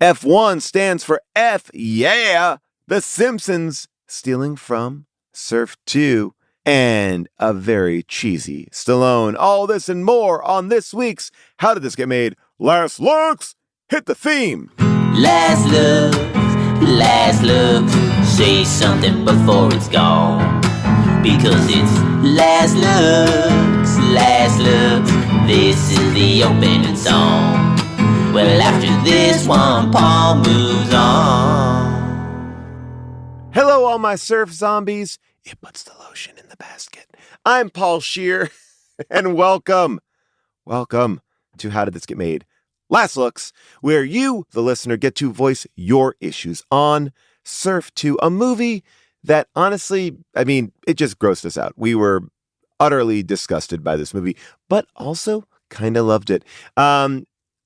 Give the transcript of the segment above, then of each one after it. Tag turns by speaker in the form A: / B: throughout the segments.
A: F1 stands for F, yeah, The Simpsons, stealing from Surf 2, and a very cheesy Stallone. All this and more on this week's How Did This Get Made? Last Looks! Hit the theme!
B: Last looks, say something before it's gone. Because it's last looks, this is the opening song. Well, after this one, Paul moves on.
A: Hello, all my surf zombies. It puts the lotion in the basket. I'm Paul Scheer, and welcome to How Did This Get Made? Last Looks, where you, the listener, get to voice your issues on Surf 2, a movie that honestly, it just grossed us out. We were utterly disgusted by this movie, but also kind of loved it.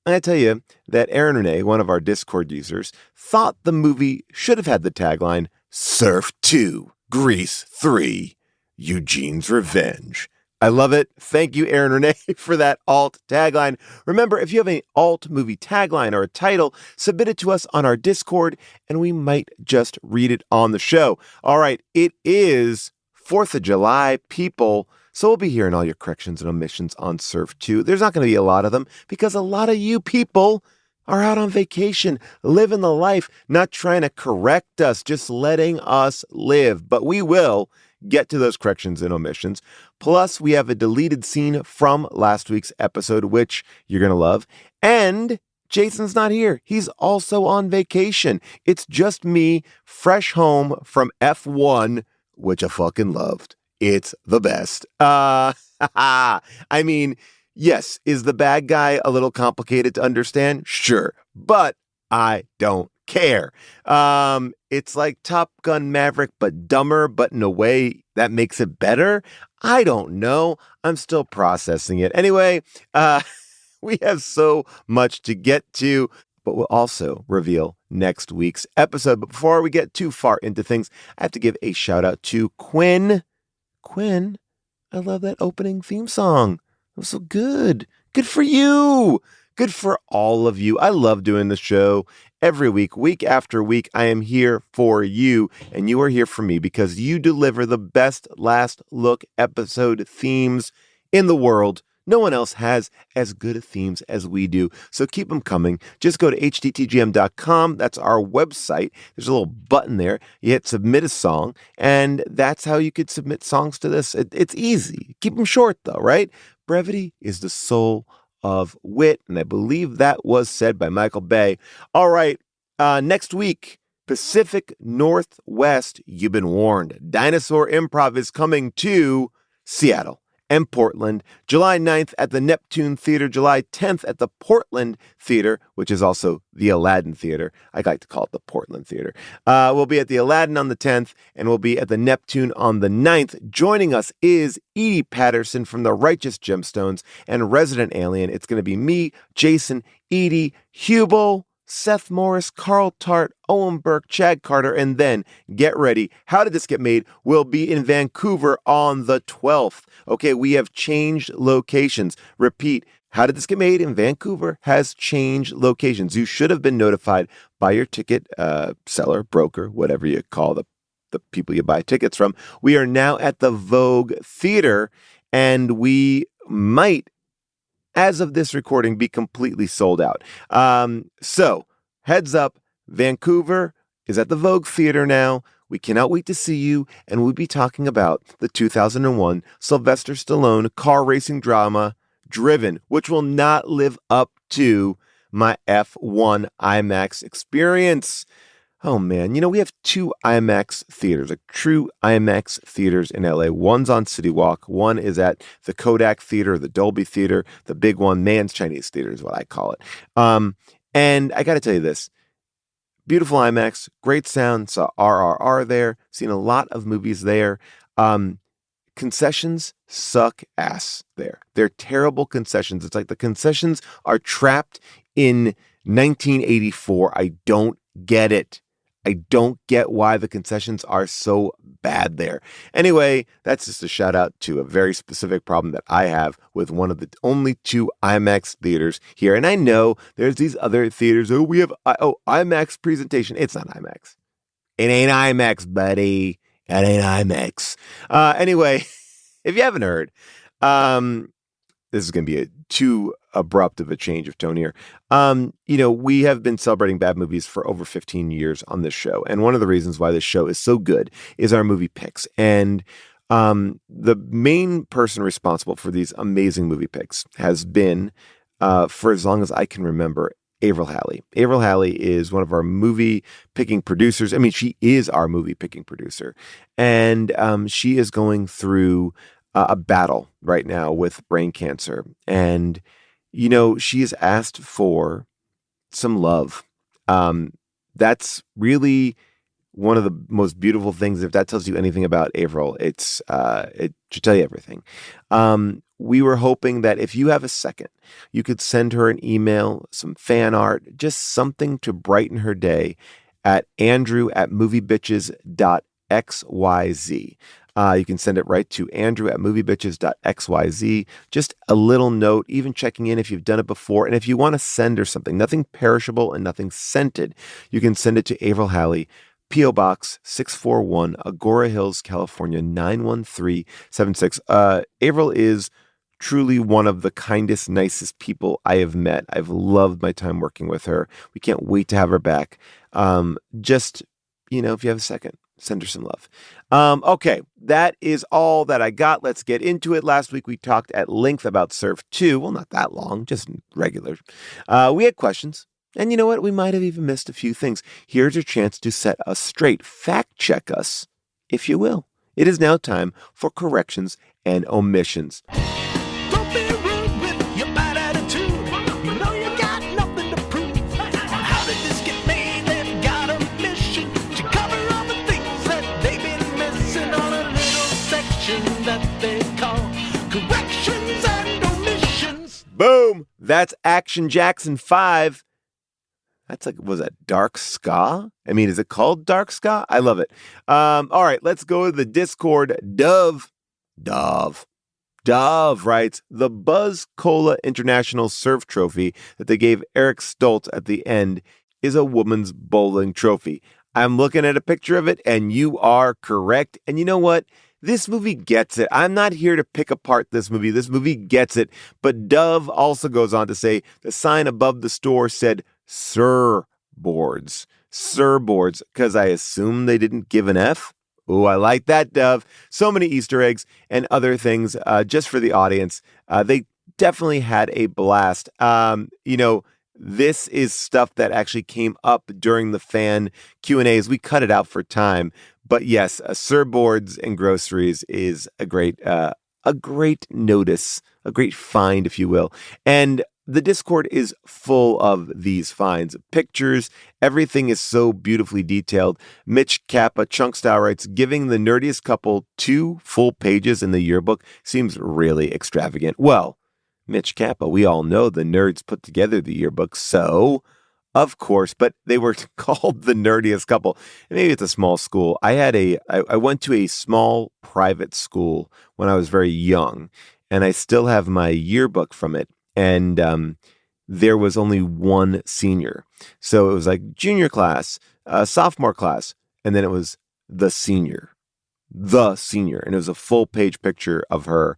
A: I tell you that Aaron Renee, one of our Discord users, thought the movie should have had the tagline, Surf 2, Grease 3, Eugene's Revenge. I love it. Thank you, Aaron Renee, for that alt tagline. Remember, if you have an alt movie tagline or a title, submit it to us on our Discord, and we might just read it on the show. All right, it is 4th of July, people, so we'll be hearing all your corrections and omissions on Surf 2. There's not going to be a lot of them because a lot of you people are out on vacation, living the life, not trying to correct us, just letting us live. But we will get to those corrections and omissions. Plus, we have a deleted scene from last week's episode, which you're going to love. And Jason's not here. He's also on vacation. It's just me, fresh home from F1, which I fucking loved. It's the best. Yes, is the bad guy a little complicated to understand? Sure, but I don't care. It's like Top Gun Maverick, but dumber, but in a way that makes it better. I don't know. I'm still processing it. Anyway, we have so much to get to, but we'll also reveal next week's episode. But before we get too far into things, I have to give a shout out to Quinn. Quinn, I love that opening theme song. It was so good. Good for you. Good for all of you. I love doing the show every week after week. I am here for you, and you are here for me because you deliver the best last look episode themes in the world. No one else has as good themes as we do. So keep them coming. Just go to hdtgm.com. That's our website. There's a little button there. You hit submit a song, and that's how you could submit songs to this. It's easy. Keep them short, though, right? Brevity is the soul of wit, and I believe that was said by Michael Bay. All right, next week, Pacific Northwest, you've been warned. Dinosaur Improv is coming to Seattle and Portland, July 9th at the Neptune Theater, July 10th at the Portland Theater, which is also the Aladdin Theater. I like to call it the Portland Theater. We'll be at the Aladdin on the 10th, and we'll be at the Neptune on the 9th. Joining us is Edie Patterson from the Righteous Gemstones and Resident Alien. It's going to be me, Jason, Edie, Hubel, Seth Morris, Carl Tart, Owen Burke, Chad Carter, and then get ready. How Did This Get Made? Will be in Vancouver on the 12th. Okay, we have changed locations. Repeat, How Did This Get Made in Vancouver has changed locations. You should have been notified by your ticket seller, broker, whatever you call the people you buy tickets from. We are now at the Vogue Theater, and we might, as of this recording, be completely sold out. So, heads up, Vancouver is at the Vogue Theater now. We cannot wait to see you, and we'll be talking about the 2001 Sylvester Stallone car racing drama, Driven, which will not live up to my F1 IMAX experience. Oh, man. We have 2 IMAX theaters, like true IMAX theaters in LA. One's on City Walk. One is at the Kodak Theater, the Dolby Theater. The big one, Man's Chinese Theater is what I call it. And I got to tell you this. Beautiful IMAX, great sound. Saw RRR there. Seen a lot of movies there. Concessions suck ass there. They're terrible concessions. It's like the concessions are trapped in 1984. I don't get it. I don't get why the concessions are so bad there. Anyway, that's just a shout out to a very specific problem that I have with one of the only 2 IMAX theaters here. And I know there's these other theaters. Oh, we have IMAX presentation. It's not IMAX. It ain't IMAX, buddy. It ain't IMAX. Anyway, if you haven't heard, this is going to be too abrupt of a change of tone here. We have been celebrating bad movies for over 15 years on this show. And one of the reasons why this show is so good is our movie picks. And the main person responsible for these amazing movie picks has been, for as long as I can remember, Averil Halley. Averil Halley is one of our movie picking producers. I mean, she is our movie picking producer. And she is going through a battle right now with brain cancer. And, she has asked for some love. That's really one of the most beautiful things. If that tells you anything about Averil, it should tell you everything. We were hoping that if you have a second, you could send her an email, some fan art, just something to brighten her day at andrew@moviebitches.xyz. You can send it right to andrew@moviebitches.xyz. Just a little note, even checking in if you've done it before. And if you want to send her something, nothing perishable and nothing scented, you can send it to Averil Halley, P.O. Box 641, Agora Hills, California, 91376. Averil is truly one of the kindest, nicest people I have met. I've loved my time working with her. We can't wait to have her back. If you have a second, send her some love. Okay, that is all that I got. Let's get into it. Last week, we talked at length about Surf 2. Well, not that long, just regular. We had questions. And you know what? We might have even missed a few things. Here's your chance to set us straight. Fact check us, if you will. It is now time for corrections and omissions.
C: Don't be rude with your bad attitude. You know you got nothing to prove. How did this get made? They've got a mission to cover all the things that they've been missing on a little section that they call corrections and omissions.
A: Boom! That's Action Jackson 5. That's was that dark ska? I mean, is it called dark ska? I love it. All right, let's go to the Discord. Dove writes, the Buzz Cola International Surf Trophy that they gave Eric Stoltz at the end is a woman's bowling trophy. I'm looking at a picture of it, and you are correct. And you know what? This movie gets it. I'm not here to pick apart this movie. This movie gets it. But Dove also goes on to say the sign above the store said Sir Boards, because I assume they didn't give an F. Ooh, I like that, Dove. So many Easter eggs and other things just for the audience. They definitely had a blast. This is stuff that actually came up during the fan Q&As. We cut it out for time. But yes, Sir Boards and Groceries is a great notice, a great find, if you will. And the Discord is full of these finds. Pictures, everything is so beautifully detailed. Mitch Kappa, Chunk Style, writes, giving the nerdiest couple 2 full pages in the yearbook seems really extravagant. Well, Mitch Kappa, we all know the nerds put together the yearbook, so of course, but they were called the nerdiest couple. And maybe it's a small school. I went to a small private school when I was very young, and I still have my yearbook from it. And there was only one senior. So it was like junior class, sophomore class, and then it was the senior. And it was a full page picture of her.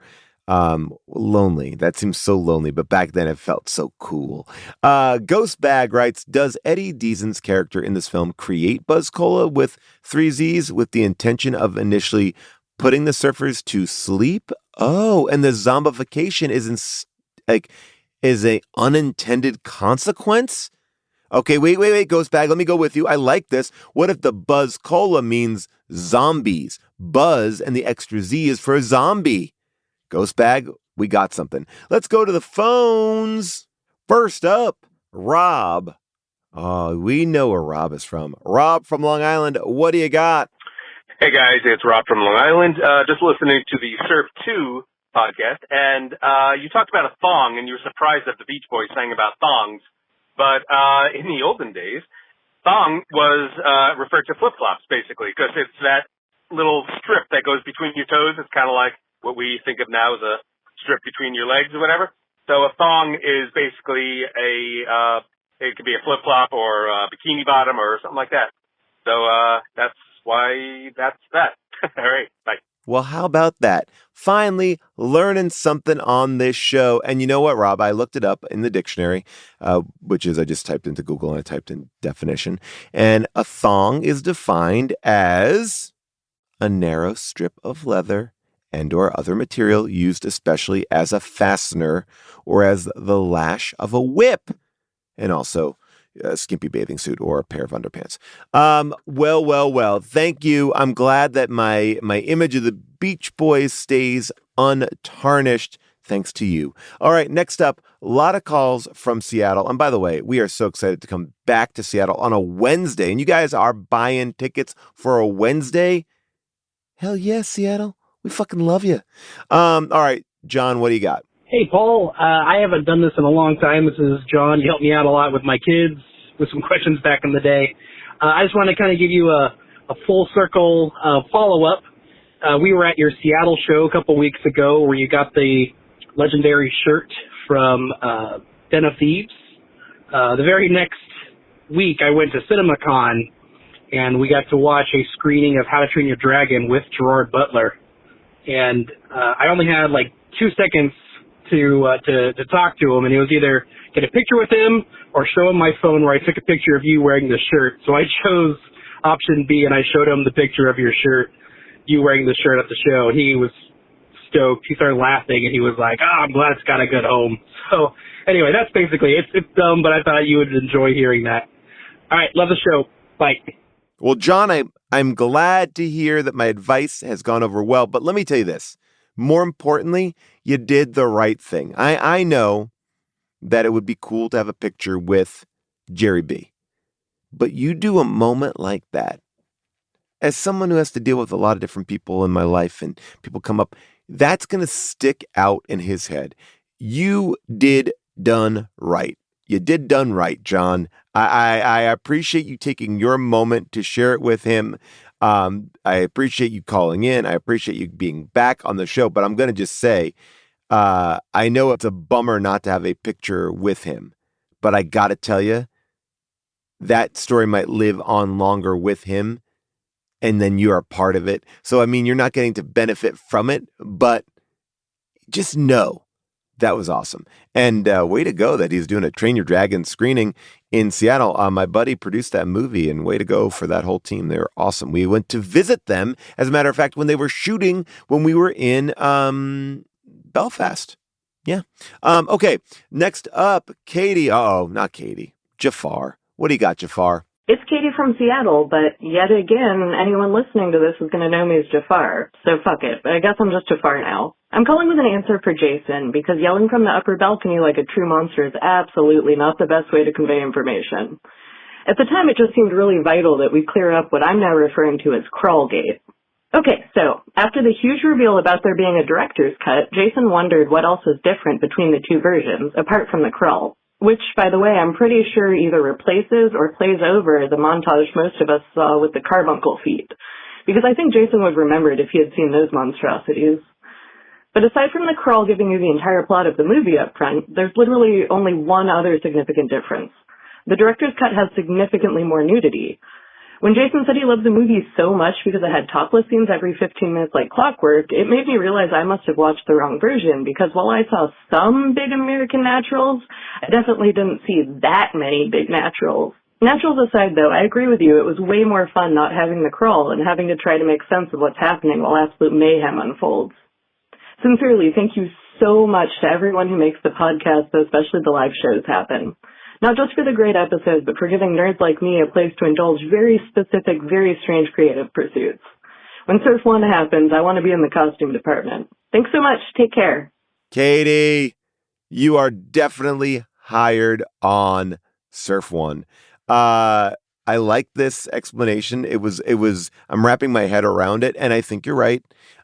A: Lonely. That seems so lonely, but back then it felt so cool. Ghost Bag writes, does Eddie Deazen's character in this film create Buzz Cola with 3 Z's with the intention of initially putting the surfers to sleep? Oh, and the zombification is a unintended consequence? Okay, wait, Ghost Bag, let me go with you. I like this. What if the Buzz Cola means zombies? Buzz and the extra Z is for zombie. Ghost Bag, we got something. Let's go to the phones. First up, Rob. Oh, we know where Rob is from. Rob from Long Island, what do you got?
D: Hey guys, it's Rob from Long Island. Just listening to the Surf 2 podcast, and you talked about a thong, and you were surprised that the Beach Boys sang about thongs. But in the olden days, thong was referred to flip-flops, basically, because it's that little strip that goes between your toes. It's kind of like what we think of now as a strip between your legs or whatever. So a thong is basically it could be a flip-flop or a bikini bottom or something like that. So that's why that's that. All right, bye.
A: Well, how about that? Finally, learning something on this show. And you know what, Rob? I looked it up in the dictionary, which is I just typed into Google and I typed in definition. And a thong is defined as a narrow strip of leather and or other material used especially as a fastener or as the lash of a whip. And also a skimpy bathing suit or a pair of underpants. Well. Thank you. I'm glad that my image of the Beach Boys stays untarnished thanks to you. All right, next up, a lot of calls from Seattle. And by the way, we are so excited to come back to Seattle on a Wednesday. And you guys are buying tickets for a Wednesday? Hell yes, Seattle. We fucking love you. All right, John, what do you got?
E: Hey, Paul. I haven't done this in a long time. This is John. You helped me out a lot with my kids with some questions back in the day. I just want to kind of give you a full circle follow-up. We were at your Seattle show a couple weeks ago where you got the legendary shirt from Den of Thieves. The very next week, I went to CinemaCon, and we got to watch a screening of How to Train Your Dragon with Gerard Butler. And I only had like 2 seconds to talk to him, and it was either get a picture with him or show him my phone where I took a picture of you wearing the shirt. So I chose option B, and I showed him the picture of your shirt, you wearing the shirt at the show. He was stoked. He started laughing, and he was like, I'm glad it's got a good home. So anyway, that's basically it. It's dumb, but I thought you would enjoy hearing that. All right, love the show. Bye.
A: Well, John, I'm glad to hear that my advice has gone over well, but let me tell you this. More importantly, you did the right thing. I know that it would be cool to have a picture with Jerry B. But you do a moment like that. As someone who has to deal with a lot of different people in my life and people come up, that's going to stick out in his head. You did done right. You did done right, John. I appreciate you taking your moment to share it with him. I appreciate you calling in. I appreciate you being back on the show. But I'm going to just say, I know it's a bummer not to have a picture with him. But I got to tell you, that story might live on longer with him. And then you are part of it. So, I mean, you're not getting to benefit from it. But just know that was awesome. And way to go that he's doing a Train Your Dragon screening in Seattle. My buddy produced that movie, and way to go for that whole team. They're awesome. We went to visit them, as a matter of fact, when they were shooting when we were in Belfast. Yeah. Okay, next up, Katie. Uh-oh, not Katie. Jafar. What do you got, Jafar?
F: It's Katie from Seattle, but yet again, anyone listening to this is going to know me as Jafar. So fuck it. I guess I'm just Jafar now. I'm calling with an answer for Jason, because yelling from the upper balcony like a true monster is absolutely not the best way to convey information. At the time, it just seemed really vital that we clear up what I'm now referring to as Crawlgate. Okay, so after the huge reveal about there being a director's cut, Jason wondered what else is different between the two versions, apart from the crawl. Which, by the way, I'm pretty sure either replaces or plays over the montage most of us saw with the carbuncle feet. Because I think Jason would remember it if he had seen those monstrosities. But aside from the crawl giving you the entire plot of the movie up front, there's literally only one other significant difference. The director's cut has significantly more nudity. When Jason said he loved the movie so much because it had topless scenes every 15 minutes like clockwork, it made me realize I must have watched the wrong version, because while I saw some big American naturals, I definitely didn't see that many big naturals. Naturals aside, though, I agree with you. It was way more fun not having the crawl and having to try to make sense of what's happening while absolute mayhem unfolds. Sincerely, thank you so much to everyone who makes the podcast, especially the live shows, happen. Not just for the great episodes, but for giving nerds like me a place to indulge very specific, very strange creative pursuits. When Surf 1 happens, I want to be in the costume department. Thanks so much. Take care.
A: Katie, you are definitely hired on Surf 1. I I like this explanation. I'm wrapping my head around it, and I think you're right.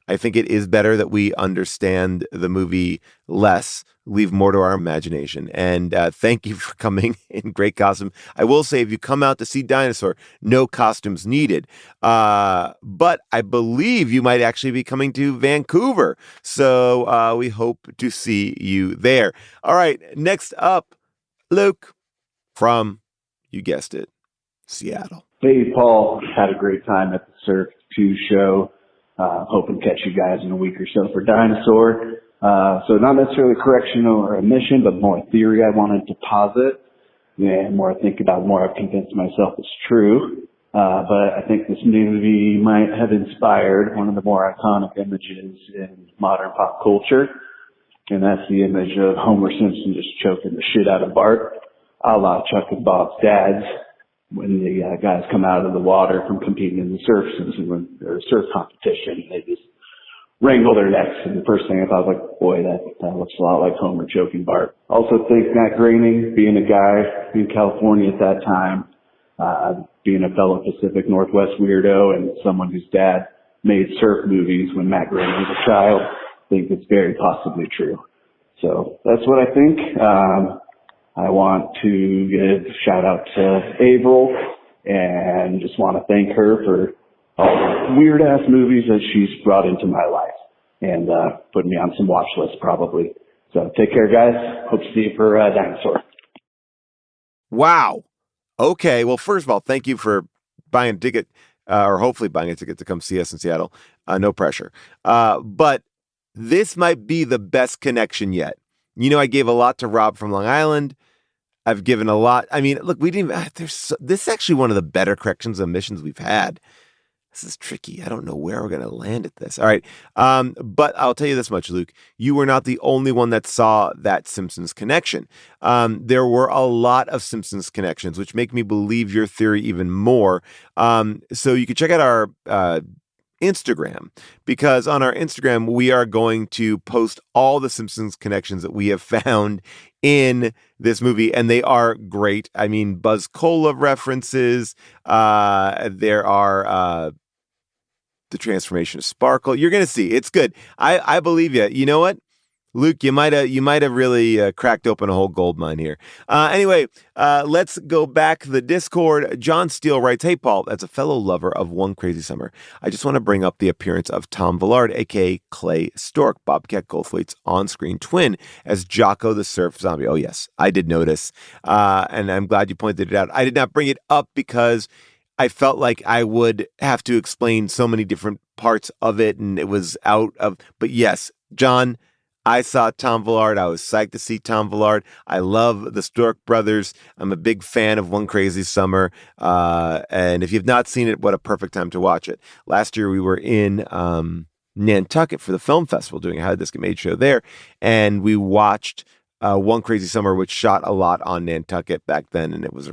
A: I think it is better that we understand the movie less, leave more to our imagination. And thank you for coming in great costume. I will say, if you come out to see Dinosaur, no costumes needed. But I believe you might actually be coming to Vancouver. So we hope to see you there. All right, next up, Luke from, you guessed it, Seattle.
G: Hey, Paul. Had a great time at the Surf 2 show. Hoping to catch you guys in a week or so for Dinosaur. So not necessarily a correction or omission, but more a theory I wanted to posit. And the more I think about it, more I've convinced myself it's true. But I think this movie might have inspired one of the more iconic images in modern pop culture. And that's the image of Homer Simpson just choking the shit out of Bart, a la Chuck and Bob's dads, when the guys come out of the water from competing in the surf surf competition. They just wrangle their necks. And the first thing I thought was like, boy, that looks a lot like Homer choking Bart. Also think Matt Groening, being a guy in California at that time, being a fellow Pacific Northwest weirdo and someone whose dad made surf movies when Matt Groening was a child, I think it's very possibly true. So that's what I think. I want to give a shout out to Averil and just want to thank her for all the weird ass movies that she's brought into my life and put me on some watch lists probably. So take care, guys. Hope to see you for Dinosaur.
A: Wow. Okay. Well, first of all, thank you for buying a ticket or hopefully buying a ticket to come see us in Seattle. No pressure. But this might be the best connection yet. You know, I gave a lot to Rob from Long Island. I've given a lot. I mean, look, we didn't even, this is actually one of the better corrections and omissions we've had. This is tricky. I don't know where we're going to land at this. All right. But I'll tell you this much, Luke. You were not the only one that saw that Simpsons connection. There were a lot of Simpsons connections, which make me believe your theory even more. So you can check out our Instagram, because on our Instagram, we are going to post all the Simpsons connections that we have found in this movie, and they are great. I mean, Buzz Cola references. There are the transformation of Sparkle. You're going to see. It's good. I believe you. You know what? Luke, you might have really cracked open a whole gold mine here. Anyway, let's go back to the Discord. John Steele writes, "Hey, Paul, as a fellow lover of One Crazy Summer, I just want to bring up the appearance of Tom Villard, a.k.a. Clay Stork, Bobcat Goldthwait's on-screen twin, as Jocko the Surf Zombie." Oh, yes, I did notice, and I'm glad you pointed it out. I did not bring it up because I felt like I would have to explain so many different parts of it, and it was out of... But yes, John... I saw Tom Villard. I was psyched to see Tom Villard. I love the Stork Brothers. I'm a big fan of One Crazy Summer. And if you've not seen it, what a perfect time to watch it. Last year we were in Nantucket for the film festival doing a How Did This Get Made show there. And we watched One Crazy Summer, which shot a lot on Nantucket back then. And it was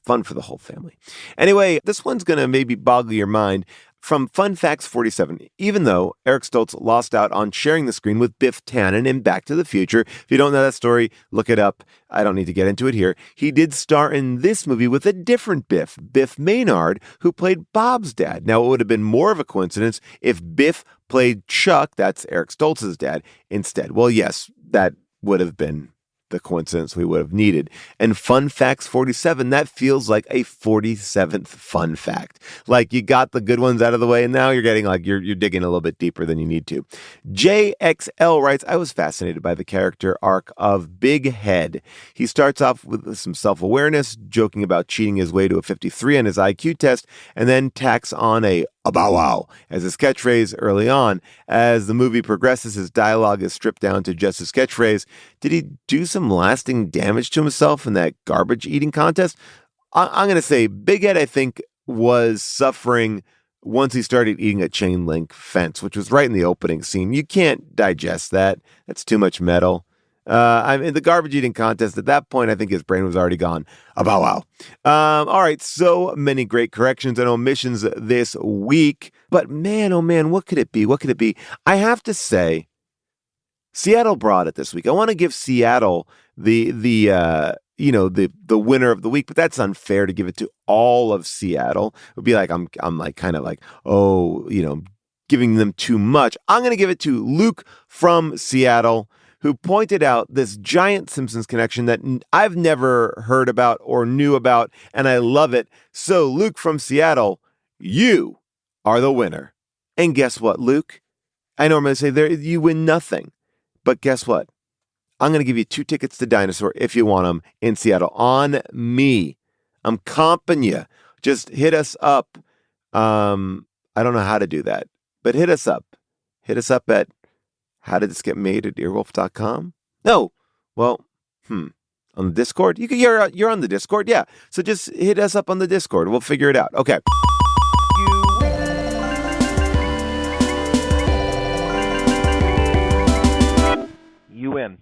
A: fun for the whole family. Anyway, this one's going to maybe boggle your mind. From Fun Facts 47, even though Eric Stoltz lost out on sharing the screen with Biff Tannen in Back to the Future, if you don't know that story, look it up. I don't need to get into it here. He did star in this movie with a different Biff, Biff Maynard, who played Bob's dad. Now, it would have been more of a coincidence if Biff played Chuck, that's Eric Stoltz's dad, instead. Well, yes, that would have been the coincidence we would have needed. And Fun Facts 47, that feels like a 47th fun fact. Like you got the good ones out of the way and now you're getting like you're digging a little bit deeper than you need to. JXL writes, "I was fascinated by the character arc of Big Head. He starts off with some self-awareness, joking about cheating his way to a 53 on his IQ test, and then tacks on a bow wow as his catchphrase early on. As the movie progresses, his dialogue is stripped down to just his catchphrase. Did he do some lasting damage to himself in that garbage eating contest? I'm going to say Big Ed, I think, was suffering once he started eating a chain link fence, which was right in the opening scene. You can't digest that. That's too much metal. I mean, the garbage eating contest, at that point, I think his brain was already gone. Bow wow. All right, so many great corrections and omissions this week. But man, oh man, what could it be? What could it be? I have to say, Seattle brought it this week. I want to give Seattle the the winner of the week, but that's unfair to give it to all of Seattle. It would be like I'm like kind of like, giving them too much. I'm going to give it to Luke from Seattle, who pointed out this giant Simpsons connection that I've never heard about or knew about, and I love it. So, Luke from Seattle, you are the winner. And guess what, Luke? I normally say you win nothing, but guess what? I'm going to give you 2 tickets to Dinosaur if you want them in Seattle. On me. I'm comping you. Just hit us up. I don't know how to do that, but hit us up. Hit us up at howdidthisgetmade@earwolf.com. No. Well, on the Discord? You're on the Discord, yeah. So just hit us up on the Discord. We'll figure it out. Okay.
H: You win.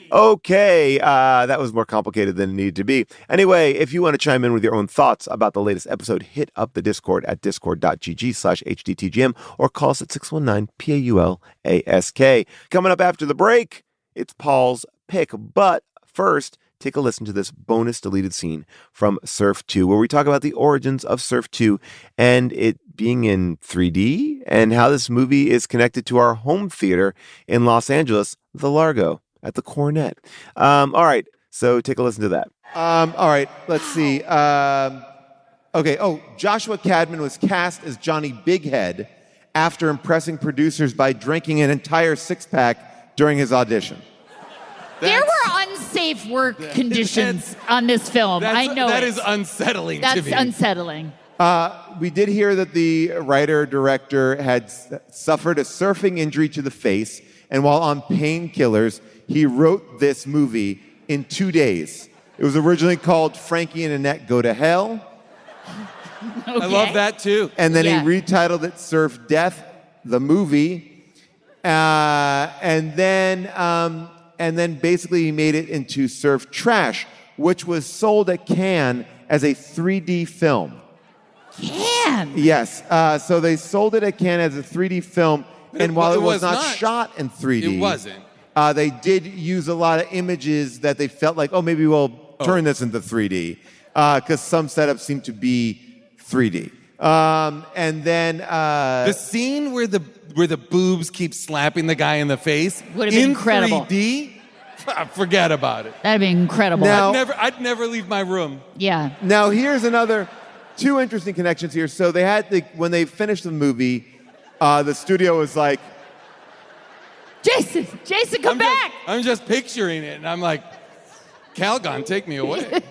A: Okay, that was more complicated than it needed to be. Anyway, if you want to chime in with your own thoughts about the latest episode, hit up the Discord at discord.gg/HDTGM or call us at 619-PAULASK. Coming up after the break, it's Paul's pick. But first, take a listen to this bonus deleted scene from Surf 2, where we talk about the origins of Surf 2 and it being in 3D and how this movie is connected to our home theater in Los Angeles, the Largo at the Cornet. All right, so take a listen to that. All right, let's see. Okay, Joshua Cadman was cast as Johnny Bighead after impressing producers by drinking an entire 6-pack during his audition.
I: There were unsafe work conditions on this film. I know
J: that is unsettling to me.
I: That's unsettling.
A: We did hear that the writer-director had suffered a surfing injury to the face, and while on painkillers, he wrote this movie in 2 days. It was originally called Frankie and Annette Go to Hell.
J: Okay. I love that too.
A: And then he retitled it Surf Death, the movie. And then basically he made it into Surf Trash, which was sold at Cannes as a 3D film.
I: Cannes?
A: Yes. So they sold it at Cannes as a 3D film. And while it was not shot in 3D,
J: it wasn't.
A: They did use a lot of images that they felt like, maybe we'll turn this into 3D, because some setups seem to be 3D. And then
J: the scene where the boobs keep slapping the guy in the face
I: would have been incredible.
J: 3D, forget about it.
I: That'd be incredible.
A: Now,
J: I'd never leave my room.
I: Yeah.
A: Now here's two interesting connections here. So they had when they finished the movie, the studio was like,
I: Jason, come back!
J: I'm just picturing it, and I'm like, Calgon, take me away.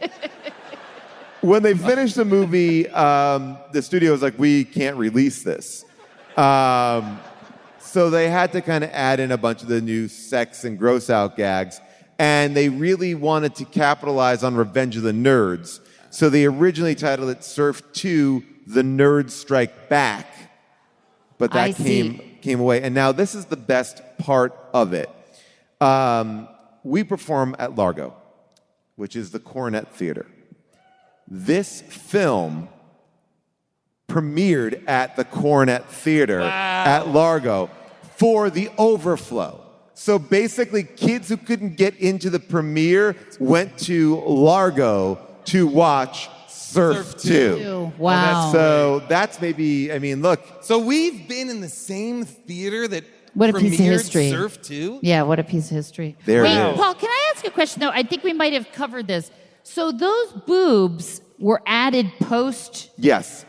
A: When they finished the movie, the studio was like, we can't release this. So they had to kind of add in a bunch of the new sex and gross out gags, and they really wanted to capitalize on Revenge of the Nerds. So they originally titled it Surf 2, The Nerds Strike Back. But that came away. And now this is the best part of it. We perform at Largo, which is the Cornet Theater. This film premiered at the Cornet Theater at Largo for the overflow. So basically, kids who couldn't get into the premiere went to Largo to watch Surf 2.
I: Wow.
A: So that's maybe, look.
J: So we've been in the same theater that
I: what a piece of
J: premiered
I: history.
J: Surf 2?
I: Yeah, what a piece of history.
A: There
I: Wait,
A: it is.
I: Paul, can I ask a question, though? I think we might have covered this. So those boobs were added post...
A: Yes.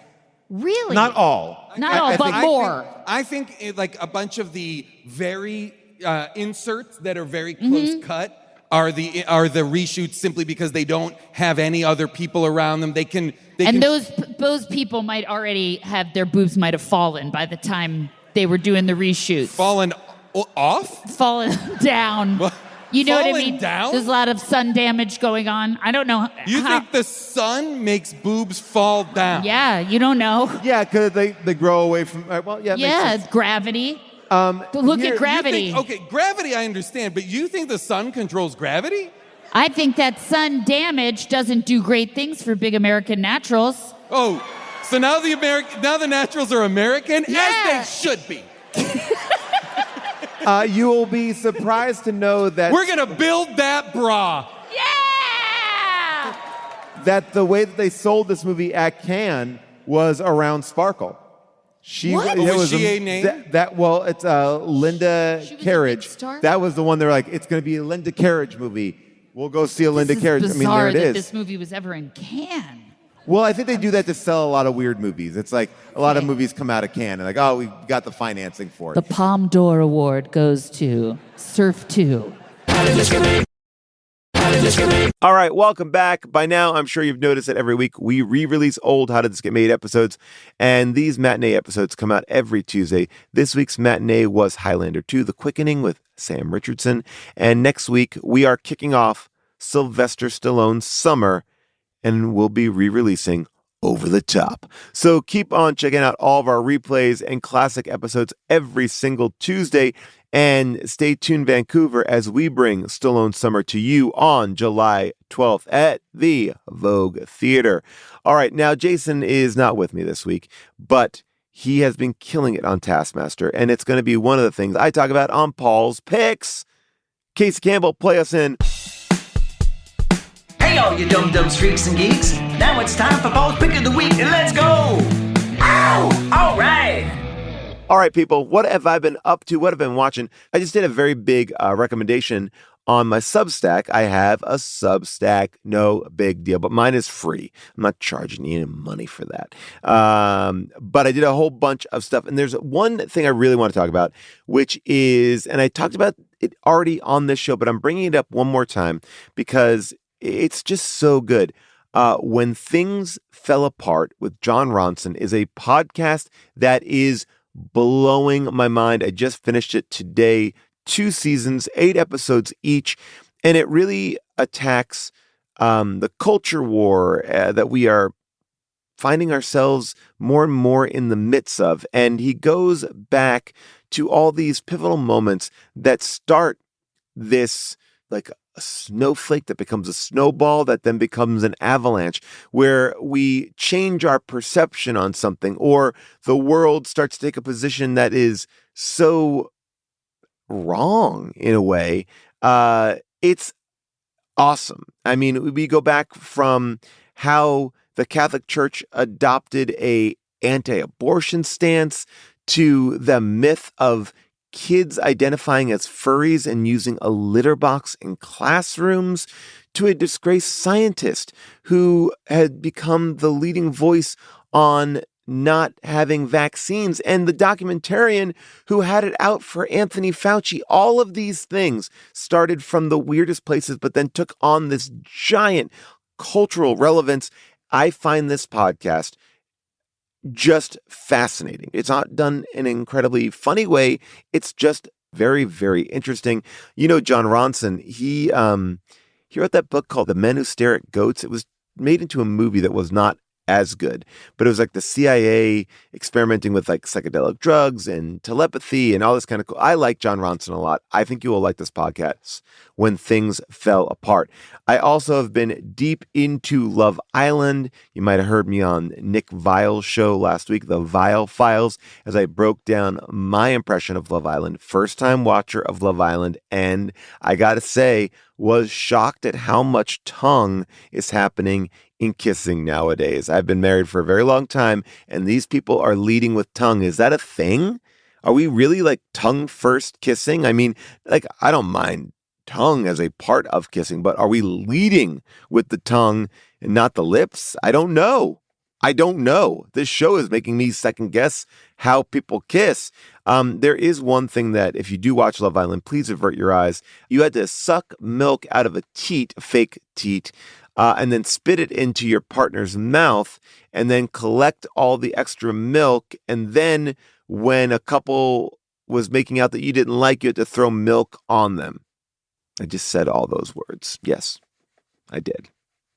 I: Really?
A: Not all.
I: Not all, but more.
J: I think like a bunch of the very inserts that are very close cut are the reshoots simply because they don't have any other people around them.
I: Those people might already have their boobs might have fallen by the time they were doing the reshoots.
J: Fallen off?
I: Fallen down. You know what I mean?
J: Down?
I: There's a lot of sun damage going on. I don't know.
J: You think the sun makes boobs fall down?
I: Yeah, you don't know.
A: Yeah, because they grow away from.
I: Yeah, gravity. Look at gravity.
J: Gravity I understand, but you think the sun controls gravity?
I: I think that sun damage doesn't do great things for big American naturals.
J: Oh, so now the naturals are American,
I: Yeah.
J: as they should be.
A: You will be surprised to know that
J: We're gonna build that bra.
I: Yeah!
A: that the way that they sold this movie at Cannes was around Sparkle.
I: What?
J: Was she a name?
A: It's Linda
I: She was a big
A: Carriage.
I: star?
A: That was the one they're like, it's going to be a Linda Carriage movie. We'll go see a Linda
I: This is
A: Carriage.
I: bizarre
A: There it
I: that
A: is.
I: this movie was ever in Cannes.
A: Well, I think they do that to sell a lot of weird movies. It's like a lot of movies come out of Cannes and like, oh, we got the financing for it.
I: The Palme d'Or Award goes to Surf 2.
A: All right, welcome back. By now, I'm sure you've noticed that every week we re-release old How Did This Get Made episodes, and these matinee episodes come out every Tuesday. This week's matinee was Highlander 2, The Quickening with Sam Richardson, and next week we are kicking off Sylvester Stallone Summer, and we'll be re-releasing Over the Top. So keep on checking out all of our replays and classic episodes every single Tuesday. And stay tuned, Vancouver, as we bring Stallone Summer to you on July 12th at the Vogue Theater. All right, now Jason is not with me this week, but he has been killing it on Taskmaster, and it's going to be one of the things I talk about on Paul's Picks. Casey Campbell, play us in.
K: Hey, all you dum-dums, freaks, and geeks. Now it's time for Paul's Pick of the Week, and let's go! Ow! All right!
A: All right, people, what have I been up to? What have I been watching? I just did a very big recommendation on my Substack. I have a Substack, no big deal, but mine is free. I'm not charging you any money for that. But I did a whole bunch of stuff. And there's one thing I really want to talk about, which is, and I talked about it already on this show, but I'm bringing it up one more time because it's just so good. When Things Fell Apart with John Ronson is a podcast that is blowing my mind. I just finished it today. 2 seasons, 8 episodes each, and it really attacks the culture war that we are finding ourselves more and more in the midst of. And he goes back to all these pivotal moments that start this like a snowflake that becomes a snowball that then becomes an avalanche, where we change our perception on something, or the world starts to take a position that is so wrong in a way. It's awesome. I mean, we go back from how the Catholic Church adopted a anti-abortion stance to the myth of kids identifying as furries and using a litter box in classrooms, to a disgraced scientist who had become the leading voice on not having vaccines, and the documentarian who had it out for Anthony Fauci. All of these things started from the weirdest places, but then took on this giant cultural relevance. I find this podcast just fascinating. It's not done in an incredibly funny way. It's just very, very interesting. You know, John Ronson, he wrote that book called The Men Who Stare at Goats. It was made into a movie that was not as good, but it was like the CIA experimenting with like psychedelic drugs and telepathy and all this kind of cool. I like John Ronson a lot. I think you will like this podcast, When Things Fell Apart. I also have been deep into Love Island. You might have heard me on Nick Vile's show last week, The Vile Files, as I broke down my impression of Love Island, first time watcher of Love Island, and I gotta say, was shocked at how much tongue is happening in kissing nowadays. I've been married for a very long time, and these people are leading with tongue. Is that a thing? Are we really like tongue first kissing? I mean, like, I don't mind tongue as a part of kissing, but are we leading with the tongue and not the lips? I don't know. This show is making me second guess how people kiss. There is one thing that if you do watch Love Island, please avert your eyes. You had to suck milk out of a teat, fake teat, and then spit it into your partner's mouth, and then collect all the extra milk. And then when a couple was making out that you didn't like, you had to throw milk on them. I just said all those words. Yes, I did.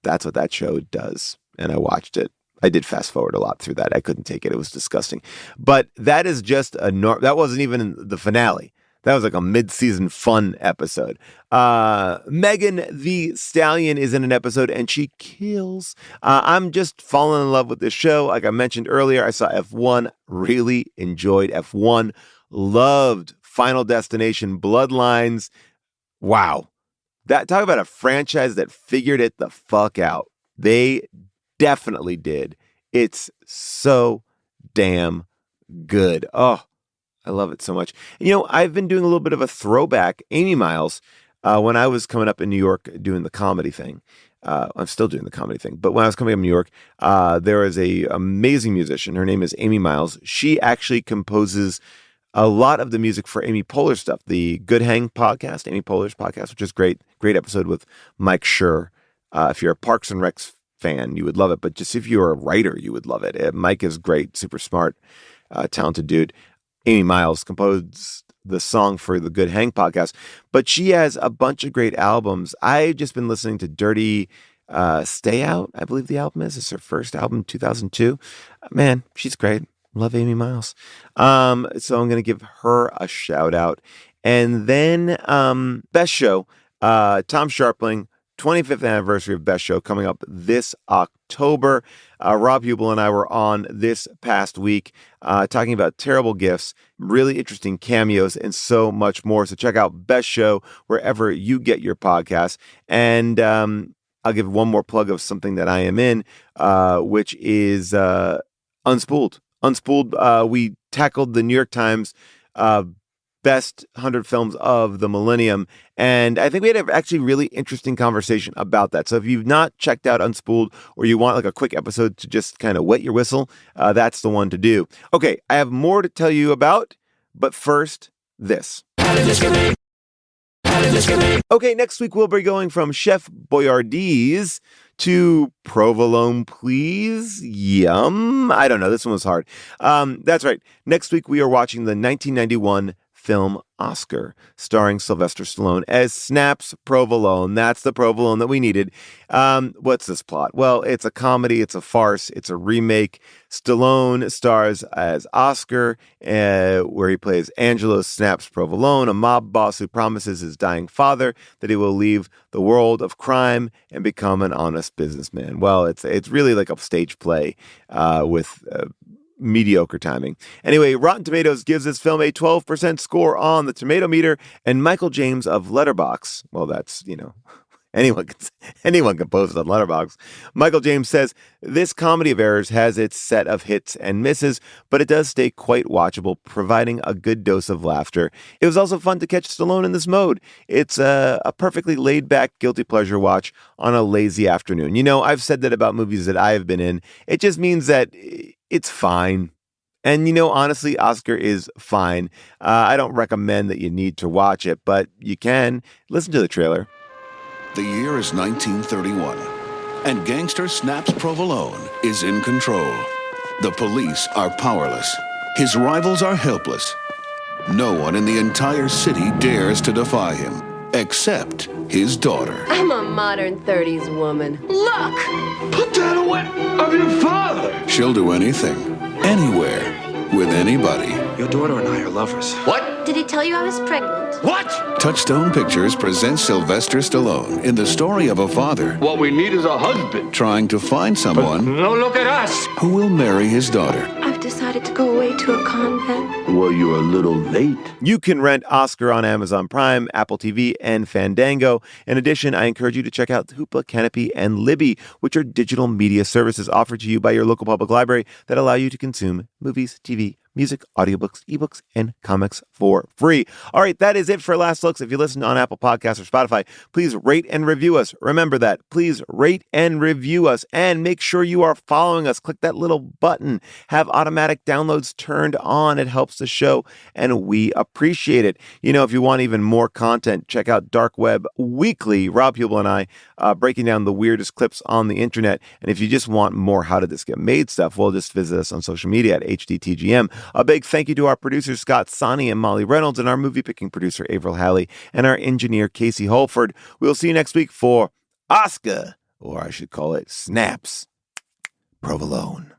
A: That's what that show does. And I watched it. I did fast forward a lot through that. I couldn't take it. It was disgusting. But that is just that wasn't even the finale. That was like a mid-season fun episode. Megan Thee Stallion is in an episode and she kills. I'm just falling in love with this show. Like I mentioned earlier, I saw F1, really enjoyed F1, loved Final Destination, Bloodlines. Wow. Talk about a franchise that figured it the fuck out. They definitely did. It's so damn good. Oh, I love it so much. I've been doing a little bit of a throwback. Amy Miles, when I was coming up in New York doing the comedy thing, I'm still doing the comedy thing, but when I was coming up in New York, there is a amazing musician. Her name is Amy Miles. She actually composes a lot of the music for Amy Poehler's stuff, the Good Hang podcast, Amy Poehler's podcast, which is great episode with Mike Schur. If you're a Parks and Recs fan, you would love it. But just if you're a writer, you would love it. Mike is great, super smart, talented dude. Amy Miles composed the song for the Good Hang podcast, but she has a bunch of great albums. I've just been listening to Dirty Stay Out, I believe the album is. It's her first album, 2002. Man, she's great. Love Amy Miles. So I'm going to give her a shout out. And then Best Show, Tom Sharpling, 25th anniversary of Best Show coming up this October. Rob Hubel and I were on this past week talking about terrible gifts, really interesting cameos, and so much more. So check out Best Show wherever you get your podcasts. And I'll give one more plug of something that I am in, which is Unspooled. Unspooled, we tackled the New York Times best 100 films of the millennium. And I think we had an actually really interesting conversation about that. So if you've not checked out Unspooled, or you want like a quick episode to just kind of wet your whistle, that's the one to do. Okay, I have more to tell you about, but first, this. Okay, next week we'll be going from Chef Boyardee to Provolone, please. Yum. I don't know. This one was hard. That's right. Next week we are watching the 1991 film Oscar, starring Sylvester Stallone as Snaps Provolone. That's the provolone that we needed. What's this plot? Well, it's a comedy, it's a farce, it's a remake. Stallone stars as Oscar, where he plays Angelo Snaps Provolone, a mob boss who promises his dying father that he will leave the world of crime and become an honest businessman. Well, it's really like a stage play with mediocre timing. Anyway, Rotten Tomatoes gives this film a 12% score on the tomato meter, and Michael James of Letterboxd, well, that's, anyone can post it on Letterboxd. Michael James says, this comedy of errors has its set of hits and misses, but it does stay quite watchable, providing a good dose of laughter. It was also fun to catch Stallone in this mode. It's a perfectly laid-back guilty pleasure watch on a lazy afternoon. I've said that about movies that I have been in. It just means that it's fine. And, honestly, Oscar is fine. I don't recommend that you need to watch it, but you can. Listen to the trailer.
L: The year is 1931, and gangster Snaps Provolone is in control. The police are powerless. His rivals are helpless. No one in the entire city dares to defy him, except his daughter.
M: I'm a modern 30s woman. Look!
L: Put that away! I'm your father! She'll do anything, anywhere, with anybody.
N: Your daughter and I are lovers.
M: What? Did he tell you I was pregnant?
N: What?
L: Touchstone Pictures presents Sylvester Stallone in the story of a father.
N: What we need is a husband.
L: Trying to find someone.
N: But no, look at us.
L: Who will marry his daughter.
M: I've decided to go away to a convent.
L: Well, you're a little late.
A: You can rent Oscar on Amazon Prime, Apple TV, and Fandango. In addition, I encourage you to check out Hoopla, Canopy, and Libby, which are digital media services offered to you by your local public library that allow you to consume movies, TV, music, audiobooks, ebooks, and comics for free. All right, that is it for Last Looks. If you listen on Apple Podcasts or Spotify, please rate and review us. Remember that. Please rate and review us, and make sure you are following us. Click that little button. Have automatic downloads turned on. It helps the show, and we appreciate it. If you want even more content, check out Dark Web Weekly. Rob Hubel and I breaking down the weirdest clips on the internet. And if you just want more How Did This Get Made stuff, well, just visit us on social media at HDTGM. A big thank you to our producers, Scott Sani and Molly Reynolds, and our movie-picking producer, Averil Halley, and our engineer, Casey Holford. We'll see you next week for Oscar, or I should call it Snaps Provolone.